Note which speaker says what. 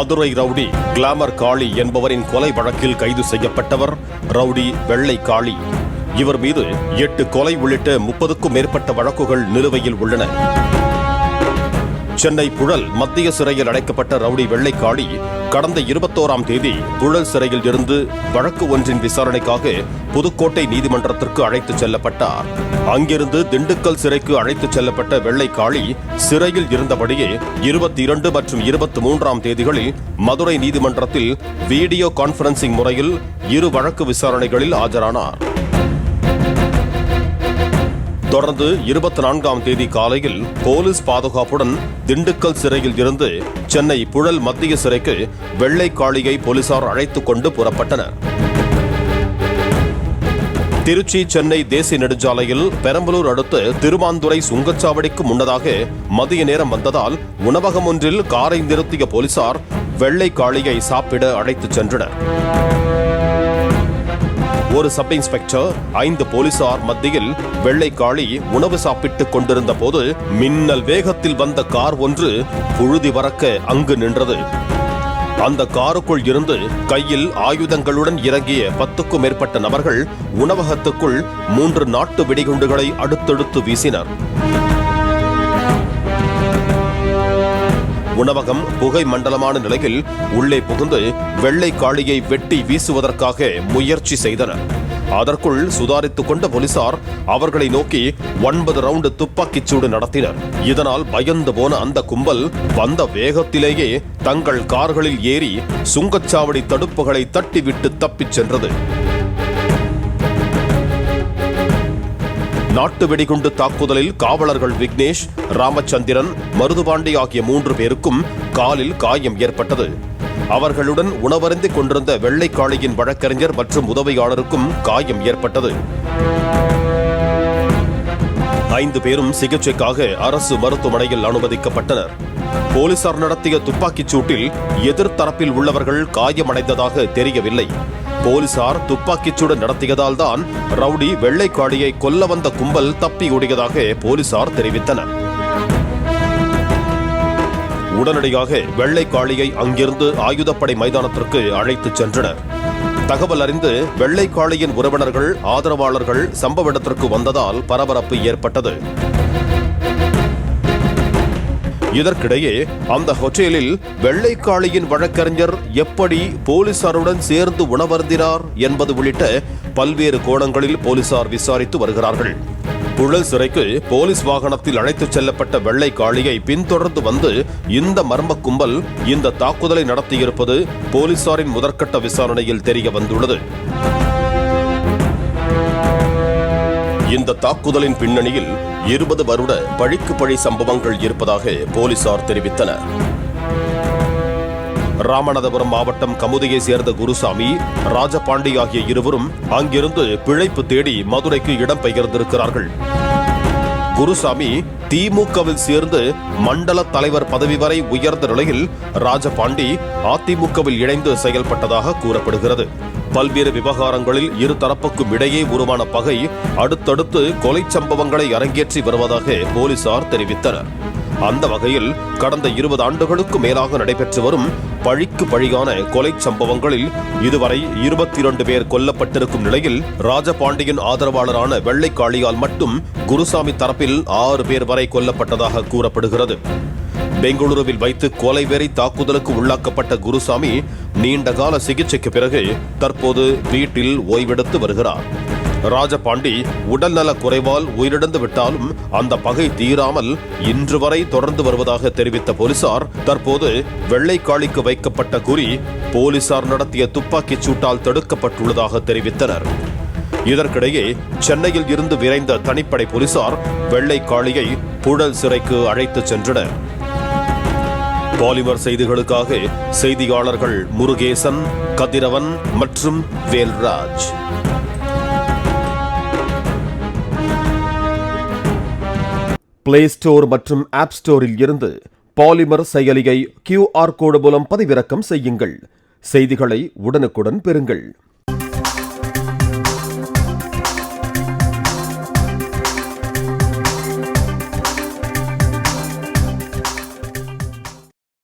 Speaker 1: Madurai rowdy glamour காளி என்பவரின் கொலை வழக்கில் கைது செய்யப்பட்டவர் ரவுடி வெள்ளை காளி. இவர் மீது 8 கொலை உள்ளிட்ட 30க்கும் மேற்பட்ட வழக்குகள் நிலுவையில் உள்ளன. சென்னை புழல் மத்திய சிறையில் அடைக்கப்பட்ட ரவுடி வெள்ளை காளி கடந்த 21ஆம் தேதி புழல் சிறையில் இருந்து வழக்கு ஒன்றின் விசாரணைக்காக புதுக்கோட்டை நீதிமன்றத்திற்கு அழைத்துச் செல்லப்பட்டார். அங்கிருந்து திண்டுக்கல் சிறைக்கு அழைத்துச் செல்லப்பட்ட வெள்ளை காளி சிறையில் இருந்தபடியே 22 மற்றும் 23ஆம் தேதிகளில் மதுரை நீதிமன்றத்தில் வீடியோ கான்பரன்சிங் முறையில் 2 வழக்கு விசாரணைகளில் ஆஜரானார். தொடர்ந்து 24ஆம் தேதி காலையில் போலீஸ் பாதுகாப்புடன் திண்டுக்கல் சிறையில் இருந்து சென்னை புழல் மத்திய சிறைக்கு வெள்ளை காளியை போலீசார் அழைத்துக் கொண்டு புறப்பட்டனர். திருச்சி சென்னை தேசிய நெடுஞ்சாலையில் பெரம்பலூர் அடுத்த திருமாந்துறை சுங்கச்சாவடிக்கு முன்னதாக மதிய நேரம் வந்ததால் உணவகம் ஒன்றில் காரை நிறுத்திய போலீசார் வெள்ளை காளியை சாப்பிட அழைத்துச் சென்றனர். ஒரு சப் இன்ஸ்பெக்டர் 5 போலீசார் மத்தியில் வெள்ளை காளி உணவு சாப்பிட்டுக் கொண்டிருந்த போது மின்னல் வேகத்தில் வந்த கார் ஒன்று புழுதி பறக்க அங்கு நின்றது. அந்த காருக்குள் இருந்து கையில் ஆயுதங்களுடன் இறங்கிய 10க்கும் மேற்பட்ட நபர்கள் உணவகத்துக்குள் 3 நாட்டு வெடிகுண்டுகளை அடுத்தடுத்து வீசினர். உணவகம் புகை மண்டலமான நிலையில் உள்ளே புகுந்து வெள்ளை காளியை வெட்டி வீசுவதற்காக முயற்சி செய்தனர். அதற்குள் சுதாரித்துக் கொண்ட போலீசார் அவர்களை நோக்கி 9 ரவுண்டு துப்பாக்கிச் சூடு நடத்தினர். இதனால் பயந்து போன அந்த கும்பல் வந்த வேகத்திலேயே தங்கள் கார்களில் ஏறி சுங்கச்சாவடி தடுப்புகளை தட்டிவிட்டு தப்பிச் சென்றது. நாட்டு வெடிகுண்டு தாக்குதலில் காவலர்கள் விக்னேஷ், ராமச்சந்திரன், மருதுபாண்டி ஆகிய 3 பேருக்கும் காலில் காயம் ஏற்பட்டது. அவர்களுடன் உணவருந்திக் கொண்டிருந்த வெள்ளை காளியின் வழக்கறிஞர் மற்றும் உதவியாளருக்கும் காயம் ஏற்பட்டது. 5 பேரும் சிகிச்சைக்காக அரசு மருத்துவமனையில் அனுமதிக்கப்பட்டனர். போலீசார் நடத்திய துப்பாக்கிச் சூட்டில் எதிர்த்தரப்பில் உள்ளவர்கள் காயமடைந்ததாக தெரியவில்லை. போலீசார் துப்பாக்கிச்சூடு நடத்தியதால் தான் ரவுடி வெள்ளை காளியை கொல்ல வந்த கும்பல் தப்பி ஓடியதாக போலீசார் தெரிவித்தனர். உடனடியாக வெள்ளை காளியை அங்கிருந்து ஆயுதப்படை மைதானத்திற்கு அழைத்துச் சென்றனர். தகவல் அறிந்து வெள்ளை காளியின் உறவினர்கள், ஆதரவாளர்கள் சம்பவ இடத்திற்கு வந்ததால் பரபரப்பு ஏற்பட்டது. இதற்கிடையே அந்த ஹோட்டலில் வெள்ளை காளியின் வழக்கறிஞர் எப்படி போலீசாருடன் சேர்ந்து உணவருந்தினார் என்பது உள்ளிட்ட பல்வேறு கோணங்களில் போலீசார் விசாரித்து வருகிறார்கள். புழல் சிறைக்கு போலீஸ் வாகனத்தில் அழைத்துச் செல்லப்பட்ட வெள்ளை காளியை பின்தொடர்ந்து வந்து இந்த மர்ம கும்பல் இந்த தாக்குதலை நடத்தியிருப்பது போலீசாரின் முதற்கட்ட விசாரணையில் தெரிய வந்துள்ளது. இந்த தாக்குதலின் பின்னணியில் 20 வருட பழிக்கு பழி சம்பவங்கள் இருப்பதாக போலீசார் தெரிவித்தனர். ராமநாதபுரம் மாவட்டம் கமுதியை சேர்ந்த குருசாமி, ராஜபாண்டி ஆகிய இருவரும் அங்கிருந்து பிழைப்பு தேடி மதுரைக்கு இடம்பெயர்ந்திருக்கிறார்கள். குருசாமி திமுகவில் சேர்ந்து மண்டல தலைவர் பதவி வரை உயர்ந்த நிலையில் ராஜபாண்டி அதிமுகவில் இணைந்து செயல்பட்டதாக கூறப்படுகிறது. பல்வேறு விவகாரங்களில் இரு தரப்புக்கும் இடையே உருவான பகை அடுத்தடுத்து கொலை சம்பவங்களை அரங்கேற்றி வருவதாக போலீசார் தெரிவித்தனர். அந்த வகையில் கடந்த 20 ஆண்டுகளுக்கு மேலாக நடைபெற்று வரும் பழிக்கு பழியான கொலை சம்பவங்களில் இதுவரை 22 பேர் கொல்லப்பட்டிருக்கும் நிலையில் ராஜபாண்டியின் ஆதரவாளரான வெள்ளை காளியால் மட்டும் குருசாமி தரப்பில் 6 பேர் வரை கொல்லப்பட்டதாக கூறப்படுகிறது. பெங்களூருவில் வைத்து கொலைவெறி தாக்குதலுக்கு உள்ளாக்கப்பட்ட குருசாமி நீண்டகால சிகிச்சைக்கு பிறகு தற்போது வீட்டில் ஓய்வெடுத்து வருகிறார். ராஜபாண்டி உடல்நல குறைவால் உயிரிழந்து விட்டாலும் அந்த பகை தீராமல் இன்று வரை தொடர்ந்து வருவதாக தெரிவித்த போலீசார் தற்போது வெள்ளை காளிக்கு வைக்கப்பட்ட குறி போலீசார் நடத்திய துப்பாக்கிச் சூட்டால் தடுக்கப்பட்டுள்ளதாக தெரிவித்தனர். இதற்கிடையே சென்னையில் இருந்து விரைந்த தனிப்படை போலீசார் வெள்ளை காளியை புழல் சிறைக்கு அழைத்துச் சென்றனர். பாலிமர் செய்திகளுக்காக செய்தியாளர்கள் முருகேசன், கதிரவன் மற்றும் வேல்ராஜ். பிளே ஸ்டோர் மற்றும் ஆப் ஸ்டோரில் இருந்து பாலிமர் செயலியை QR கோடு மூலம் பதிவிறக்கம் செய்யுங்கள். செய்திகளை உடனுக்குடன் பெறுங்கள்.